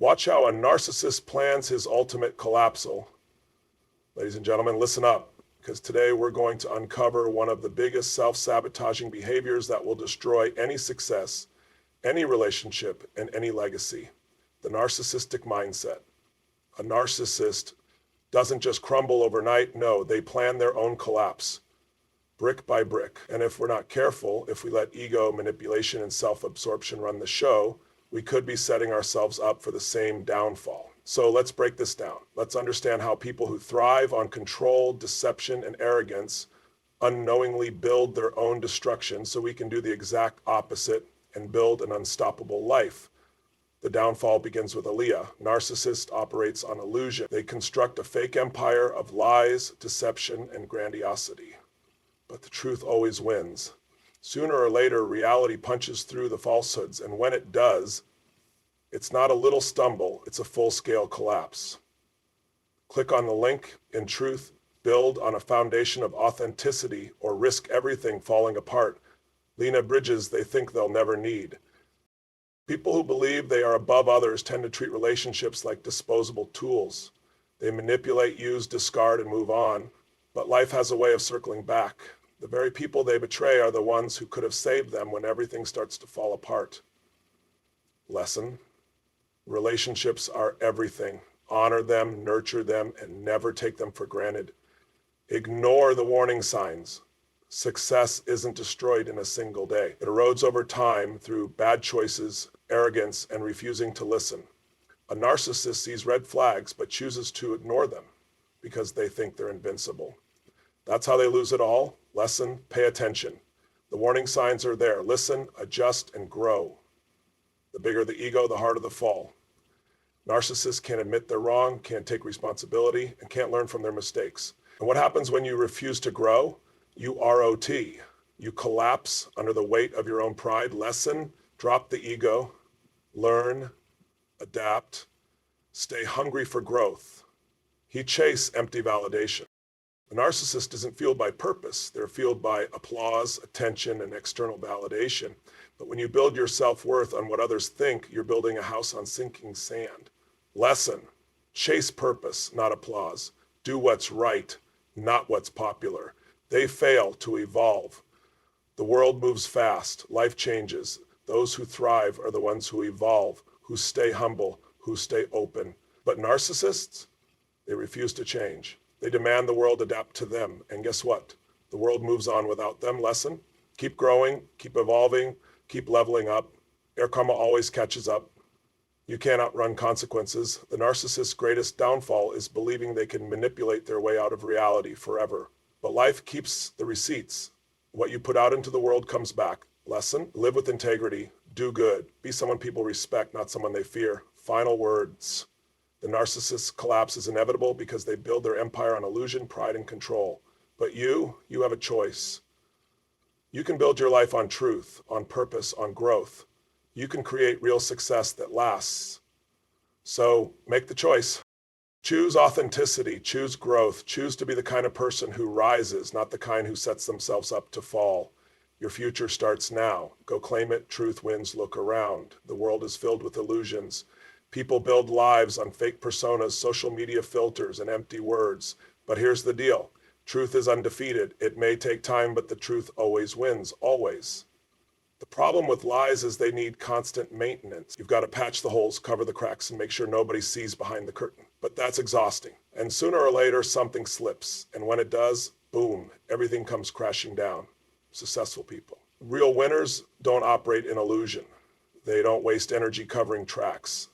Watch how a narcissist plans his ultimate collapsal. Ladies and gentlemen, listen up, because today we're going to uncover one of the biggest self-sabotaging behaviors that will destroy any success, any relationship, and any legacy: the narcissistic mindset. A narcissist doesn't just crumble overnight. No, they plan their own collapse, brick by brick. And if we're not careful, if we let ego, manipulation, and self-absorption run the show, we could be setting ourselves up for the same downfall. So let's break this down. Let's understand how people who thrive on control, deception, and arrogance unknowingly build their own destruction, so we can do the exact opposite and build an unstoppable life. The downfall begins with Aaliyah. Narcissist operates on illusion. They construct a fake empire of lies, deception, and grandiosity. But the truth always wins. Sooner or later, reality punches through the falsehoods, and when it does, it's not a little stumble, it's a full-scale collapse. Click on the link. In truth, build on a foundation of authenticity or risk everything falling apart. Lena bridges they think they'll never need. People who believe they are above others tend to treat relationships like disposable tools. They manipulate, use, discard, and move on. But life has a way of circling back. The very people they betray are the ones who could have saved them when everything starts to fall apart. Lesson: relationships are everything. Honor them, nurture them, and never take them for granted. Ignore the warning signs. Success isn't destroyed in a single day. It erodes over time through bad choices, arrogance, and refusing to listen. A narcissist sees red flags but chooses to ignore them because they think they're invincible. That's how they lose it all. Lesson: pay attention. The warning signs are there. Listen, adjust, and grow. The bigger the ego, the harder the fall. Narcissists can't admit they're wrong, can't take responsibility, and can't learn from their mistakes. And what happens when you refuse to grow? You ROT. You collapse under the weight of your own pride. Lesson: drop the ego, learn, adapt, stay hungry for growth. He chased empty validation. A narcissist isn't fueled by purpose. They're fueled by applause, attention, and external validation. But when you build your self-worth on what others think, you're building a house on sinking sand. Lesson: chase purpose, not applause. Do what's right, not what's popular. They fail to evolve. The world moves fast. Life changes. Those who thrive are the ones who evolve, who stay humble, who stay open. But narcissists, they refuse to change. They demand the world adapt to them. And guess what? The world moves on without them. Lesson: keep growing, keep evolving, keep leveling up. Air karma always catches up. You can't outrun consequences. The narcissist's greatest downfall is believing they can manipulate their way out of reality forever. But life keeps the receipts. What you put out into the world comes back. Lesson: live with integrity, do good, be someone people respect, not someone they fear. Final words: the narcissist's collapse is inevitable because they build their empire on illusion, pride, and control. But you have a choice. You can build your life on truth, on purpose, on growth. You can create real success that lasts. So make the choice. Choose authenticity, choose growth, choose to be the kind of person who rises, not the kind who sets themselves up to fall. Your future starts now. Go claim it. Truth wins. Look around. The world is filled with illusions. People build lives on fake personas, social media filters, and empty words. But here's the deal. Truth is undefeated. It may take time, but the truth always wins, always. The problem with lies is they need constant maintenance. You've got to patch the holes, cover the cracks, and make sure nobody sees behind the curtain. But that's exhausting. And sooner or later, something slips. And when it does, boom, everything comes crashing down. Successful people. Real winners don't operate in illusion. They don't waste energy covering tracks.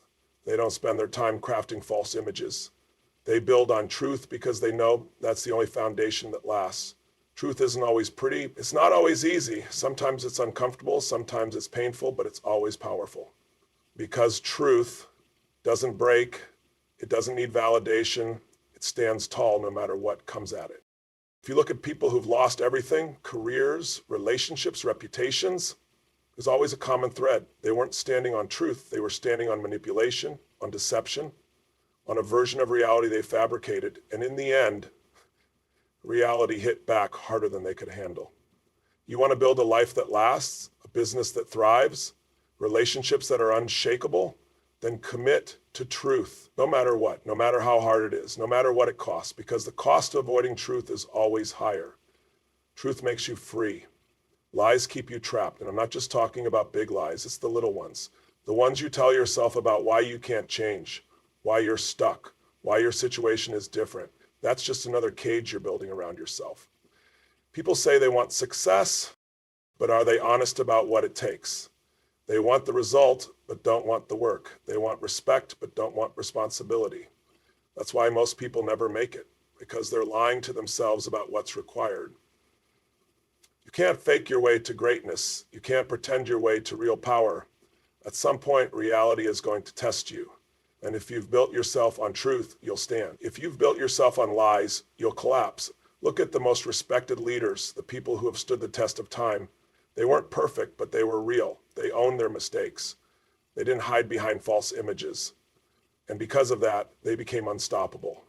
They don't spend their time crafting false images. They build on truth because they know that's the only foundation that lasts. Truth isn't always pretty. It's not always easy. Sometimes it's uncomfortable. Sometimes it's painful, but it's always powerful. Because truth doesn't break. It doesn't need validation. It stands tall no matter what comes at it. If you look at people who've lost everything, careers, relationships, reputations, there's always a common thread. They weren't standing on truth. They were standing on manipulation, on deception, on a version of reality they fabricated. And in the end, reality hit back harder than they could handle. You want to build a life that lasts, a business that thrives, relationships that are unshakable? Then commit to truth, no matter what, no matter how hard it is, no matter what it costs, because the cost of avoiding truth is always higher. Truth makes you free. Lies keep you trapped. And I'm not just talking about big lies, it's the little ones. The ones you tell yourself about why you can't change, why you're stuck, why your situation is different. That's just another cage you're building around yourself. People say they want success, but are they honest about what it takes? They want the result, but don't want the work. They want respect, but don't want responsibility. That's why most people never make it, because they're lying to themselves about what's required. You can't fake your way to greatness. You can't pretend your way to real power. At some point, reality is going to test you. And if you've built yourself on truth, you'll stand. If you've built yourself on lies, you'll collapse. Look at the most respected leaders, the people who have stood the test of time. They weren't perfect, but they were real. They owned their mistakes. They didn't hide behind false images. And because of that, they became unstoppable.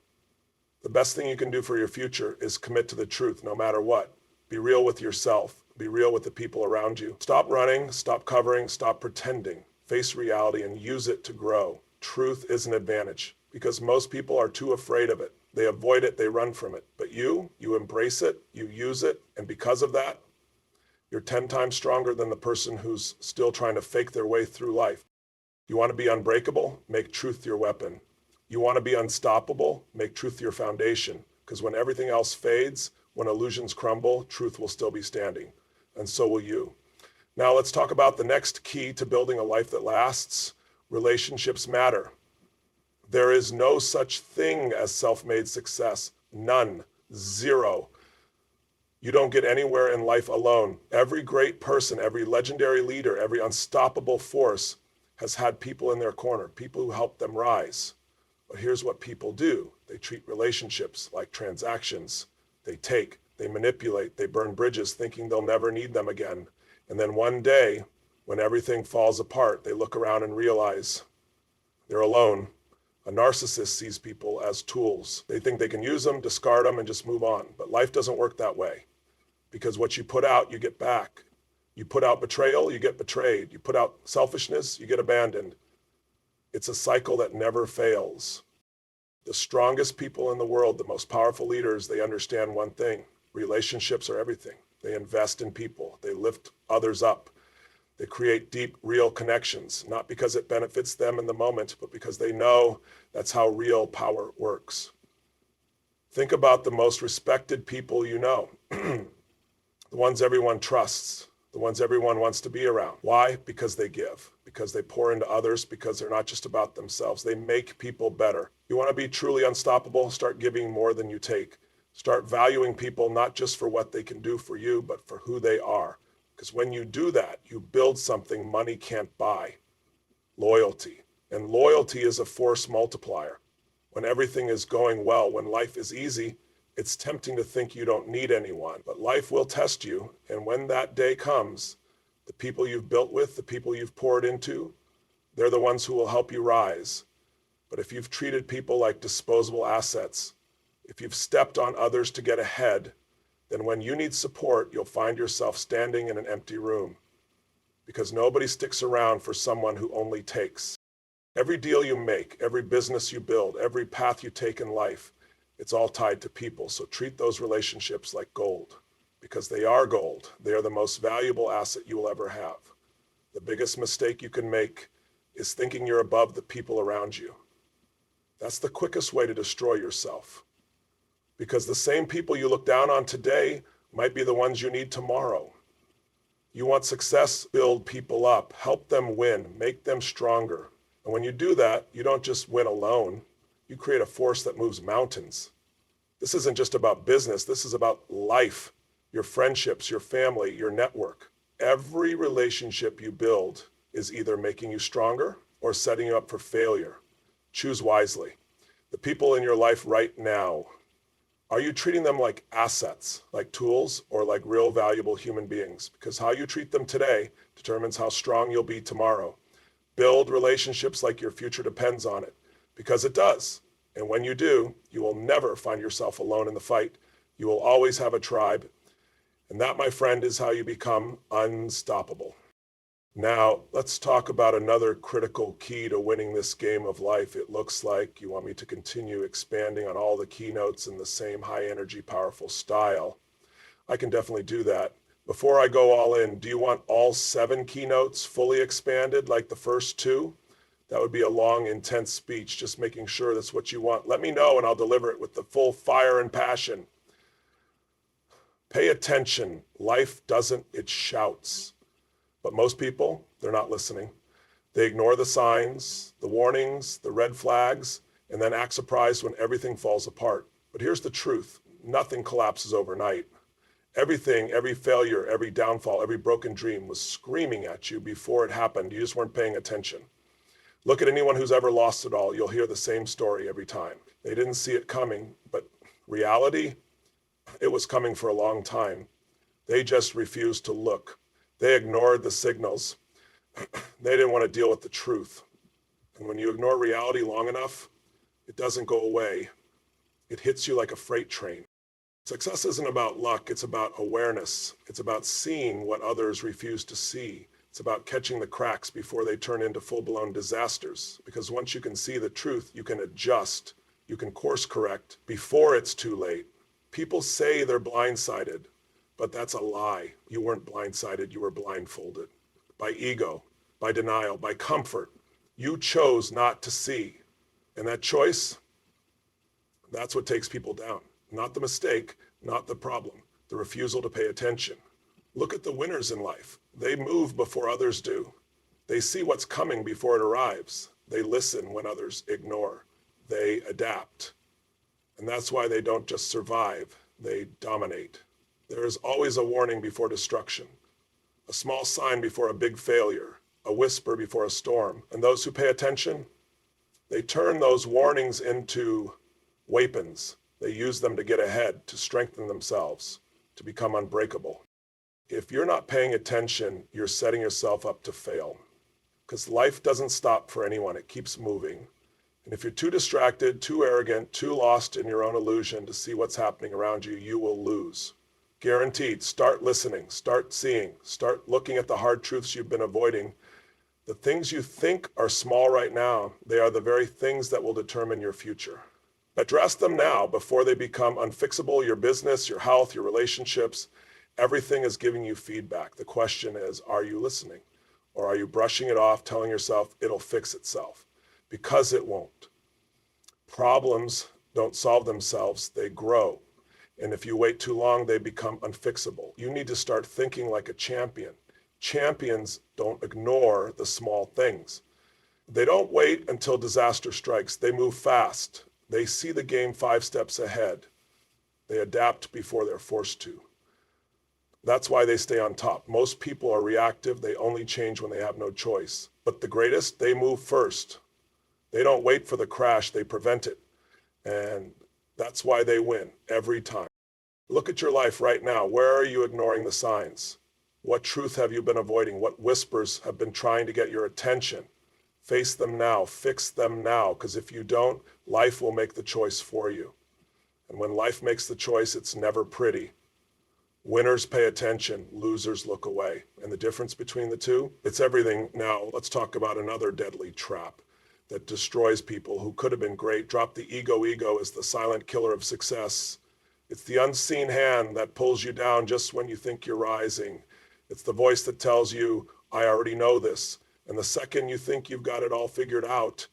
The best thing you can do for your future is commit to the truth no matter what. Be real with yourself. Be real with the people around you. Stop running, stop covering, stop pretending. Face reality and use it to grow. Truth is an advantage because most people are too afraid of it. They avoid it, they run from it. But you embrace it, you use it, and because of that, you're 10 times stronger than the person who's still trying to fake their way through life. You want to be unbreakable? Make truth your weapon. You want to be unstoppable? Make truth your foundation. Because when everything else fades, when illusions crumble, truth will still be standing. And so will you. Now let's talk about the next key to building a life that lasts. Relationships matter. There is no such thing as self-made success. None. Zero. You don't get anywhere in life alone. Every great person, every legendary leader, every unstoppable force has had people in their corner, people who help them rise. But here's what people do. They treat relationships like transactions. They take, they manipulate, they burn bridges thinking they'll never need them again. And then one day, when everything falls apart, they look around and realize they're alone. A narcissist sees people as tools. They think they can use them, discard them, and just move on. But life doesn't work that way. Because what you put out, you get back. You put out betrayal, you get betrayed. You put out selfishness, you get abandoned. It's a cycle that never fails. The strongest people in the world, the most powerful leaders, they understand one thing. Relationships are everything. They invest in people. They lift others up. They create deep, real connections, not because it benefits them in the moment, but because they know that's how real power works. Think about the most respected people you know. The ones everyone trusts, the ones everyone wants to be around. Why? Because they give, because they pour into others, because they're not just about themselves. They make people better. You want to be truly unstoppable? Start giving more than you take. Start valuing people not just for what they can do for you, but for who they are. Because when you do that, you build something money can't buy, loyalty. And loyalty is a force multiplier. When everything is going well, when life is easy, it's tempting to think you don't need anyone, but life will test you. And when that day comes, the people you've built with, the people you've poured into, they're the ones who will help you rise. But if you've treated people like disposable assets, if you've stepped on others to get ahead, then when you need support, you'll find yourself standing in an empty room. Because nobody sticks around for someone who only takes. Every deal you make, every business you build, every path you take in life, it's all tied to people. So treat those relationships like gold, because they are gold. They are the most valuable asset you will ever have. The biggest mistake you can make is thinking you're above the people around you. That's the quickest way to destroy yourself. Because the same people you look down on today might be the ones you need tomorrow. You want success, build people up, help them win, make them stronger. And when you do that, you don't just win alone. You create a force that moves mountains. This isn't just about business. This is about life, your friendships, your family, your network. Every relationship you build is either making you stronger or setting you up for failure. Choose wisely. The people in your life right now, are you treating them like assets, like tools, or like real valuable human beings? Because how you treat them today determines how strong you'll be tomorrow. Build relationships like your future depends on it, because it does. And when you do, you will never find yourself alone in the fight. You will always have a tribe. And that, my friend, is how you become unstoppable. Now, let's talk about another critical key to winning this game of life. It looks like you want me to continue expanding on all the keynotes in the same high energy, powerful style. I can definitely do that. Before I go all in, do you want all 7 keynotes fully expanded like the first 2? That would be a long, intense speech, just making sure that's what you want. Let me know and I'll deliver it with the full fire and passion. Pay attention. Life doesn't, it shouts. But most people, they're not listening. They ignore the signs, the warnings, the red flags, and then act surprised when everything falls apart. But here's the truth. Nothing collapses overnight. Everything, every failure, every downfall, every broken dream was screaming at you before it happened. You just weren't paying attention. Look at anyone who's ever lost it all. You'll hear the same story every time. They didn't see it coming, but reality, it was coming for a long time. They just refused to look. They ignored the signals. They didn't want to deal with the truth. And when you ignore reality long enough, it doesn't go away. It hits you like a freight train. Success isn't about luck, it's about awareness. It's about seeing what others refuse to see. It's about catching the cracks before they turn into full-blown disasters. Because once you can see the truth, you can adjust, you can course correct before it's too late. People say they're blindsided, but that's a lie. You weren't blindsided, you were blindfolded. By ego, by denial, by comfort. You chose not to see. And that choice, that's what takes people down. Not the mistake, not the problem, the refusal to pay attention. Look at the winners in life. They move before others do. They see what's coming before it arrives. They listen when others ignore. They adapt. And that's why they don't just survive, they dominate. There is always a warning before destruction, a small sign before a big failure, a whisper before a storm. And those who pay attention, they turn those warnings into weapons. They use them to get ahead, to strengthen themselves, to become unbreakable. If you're not paying attention, you're setting yourself up to fail. Because life doesn't stop for anyone, it keeps moving. And if you're too distracted, too arrogant, too lost in your own illusion to see what's happening around you, you will lose. Guaranteed. Start listening, start seeing, start looking at the hard truths you've been avoiding. The things you think are small right now, they are the very things that will determine your future. Address them now before they become unfixable. Your business, your health, your relationships, everything is giving you feedback. The question is, are you listening? Or are you brushing it off, telling yourself it'll fix itself? Because it won't. Problems don't solve themselves, they grow. And if you wait too long, they become unfixable. You need to start thinking like a champion. Champions don't ignore the small things. They don't wait until disaster strikes. They move fast. They see the game 5 steps ahead. They adapt before they're forced to. That's why they stay on top. Most people are reactive. They only change when they have no choice. But the greatest, they move first. They don't wait for the crash, they prevent it. And that's why they win every time. Look at your life right now. Where are you ignoring the signs? What truth have you been avoiding? What whispers have been trying to get your attention? Face them now, fix them now, because if you don't, life will make the choice for you. And when life makes the choice, it's never pretty. Winners pay attention, losers look away. And the difference between the two? It's everything. Now, let's talk about another deadly trap that destroys people who could have been great. Drop the ego. Ego is the silent killer of success. It's the unseen hand that pulls you down just when you think you're rising. It's the voice that tells you, I already know this. And the second you think you've got it all figured out,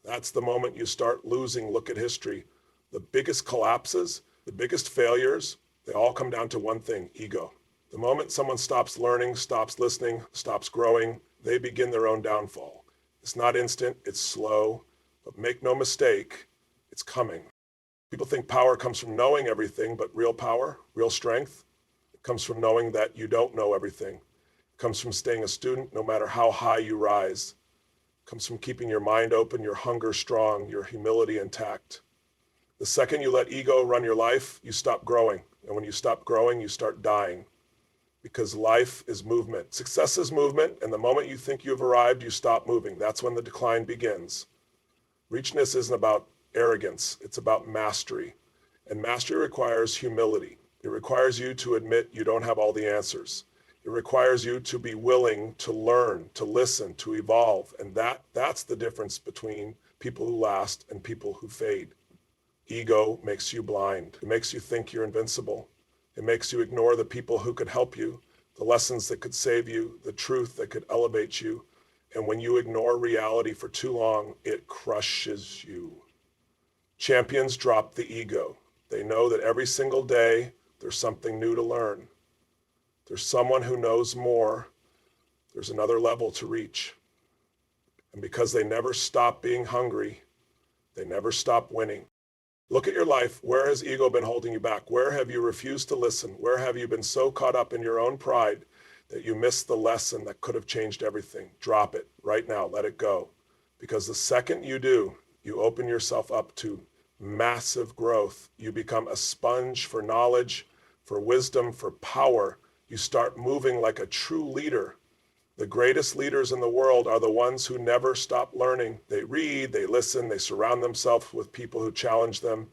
that's the moment you start losing. Look at history. The biggest collapses, the biggest failures, they all come down to one thing, ego. The moment someone stops learning, stops listening, stops growing, they begin their own downfall. It's not instant, it's slow, but make no mistake, it's coming. People think power comes from knowing everything, but real power, real strength, it comes from knowing that you don't know everything. It comes from staying a student no matter how high you rise. It comes from keeping your mind open, your hunger strong, your humility intact. The second you let ego run your life, you stop growing. And when you stop growing, you start dying. Because life is movement. Success is movement, and the moment you think you've arrived, you stop moving. That's when the decline begins. Richness isn't about arrogance, it's about mastery. And mastery requires humility. It requires you to admit you don't have all the answers. It requires you to be willing to learn, to listen, to evolve. And that's the difference between people who last and people who fade. Ego makes you blind. It makes you think you're invincible. It makes you ignore the people who could help you, the lessons that could save you, the truth that could elevate you. And when you ignore reality for too long, it crushes you. Champions drop the ego. They know that every single day there's something new to learn. There's someone who knows more. There's another level to reach. And because they never stop being hungry, they never stop winning. Look at your life. Where has ego been holding you back? Where have you refused to listen? Where have you been so caught up in your own pride that you missed the lesson that could have changed everything? Drop it right now. Let it go. Because the second you do, you open yourself up to massive growth. You become a sponge for knowledge, for wisdom, for power. You start moving like a true leader. The greatest leaders in the world are the ones who never stop learning. They read, they listen, they surround themselves with people who challenge them.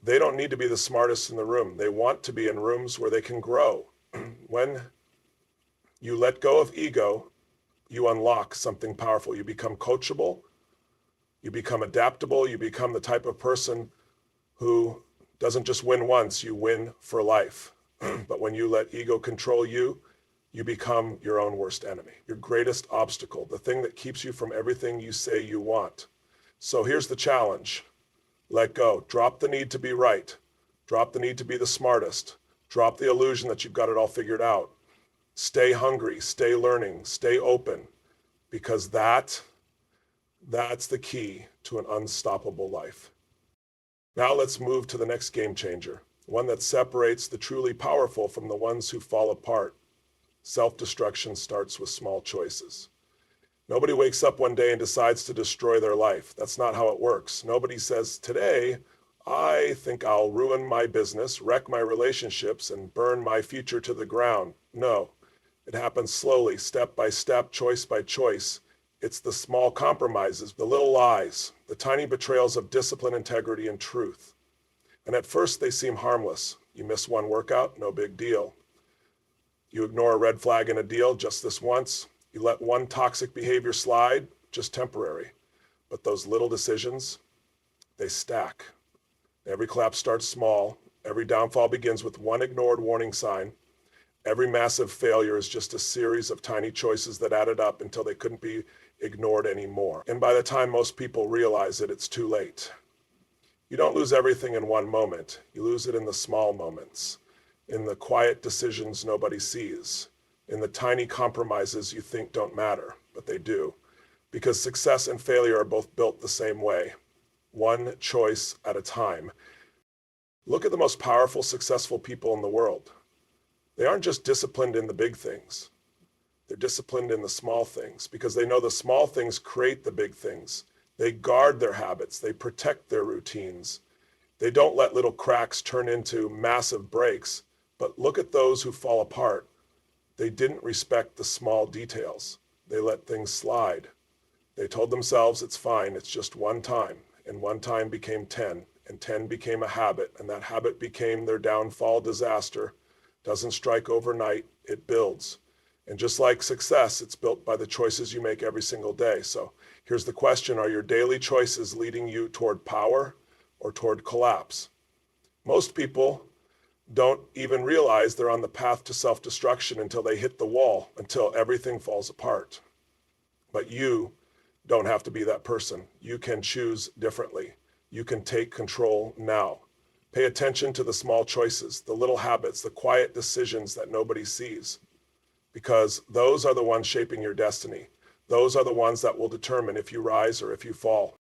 They don't need to be the smartest in the room. They want to be in rooms where they can grow. When you let go of ego, you unlock something powerful. You become coachable, you become adaptable, you become the type of person who doesn't just win once, you win for life. But when you let ego control you, you become your own worst enemy, your greatest obstacle, the thing that keeps you from everything you say you want. So here's the challenge. Let go. Drop the need to be right. Drop the need to be the smartest. Drop the illusion that you've got it all figured out. Stay hungry, stay learning, stay open, because that's the key to an unstoppable life. Now let's move to the next game changer, one that separates the truly powerful from the ones who fall apart. Self-destruction starts with small choices. Nobody wakes up one day and decides to destroy their life. That's not how it works. Nobody says, today, I think I'll ruin my business, wreck my relationships, and burn my future to the ground. No, it happens slowly, step by step, choice by choice. It's the small compromises, the little lies, the tiny betrayals of discipline, integrity, and truth. And at first they seem harmless. You miss one workout, no big deal. You ignore a red flag in a deal, just this once. You let one toxic behavior slide, just temporary. But those little decisions, they stack. Every collapse starts small. Every downfall begins with one ignored warning sign. Every massive failure is just a series of tiny choices that added up until they couldn't be ignored anymore. And by the time most people realize it, it's too late. You don't lose everything in one moment. You lose it in the small moments, in the quiet decisions nobody sees, in the tiny compromises you think don't matter, but they do. Because success and failure are both built the same way, one choice at a time. Look at the most powerful, successful people in the world. They aren't just disciplined in the big things. They're disciplined in the small things because they know the small things create the big things. They guard their habits. They protect their routines. They don't let little cracks turn into massive breaks. But look at those who fall apart. They didn't respect the small details. They let things slide. They told themselves it's fine, it's just one time. And one time became 10, and 10 became a habit, and that habit became their downfall disaster. Doesn't strike overnight, it builds. And just like success, it's built by the choices you make every single day. So here's the question, are your daily choices leading you toward power or toward collapse? Most people don't even realize they're on the path to self-destruction until they hit the wall, until everything falls apart. But you don't have to be that person. You can choose differently. You can take control now. Pay attention to the small choices, the little habits, the quiet decisions that nobody sees, because those are the ones shaping your destiny. Those are the ones that will determine if you rise or if you fall.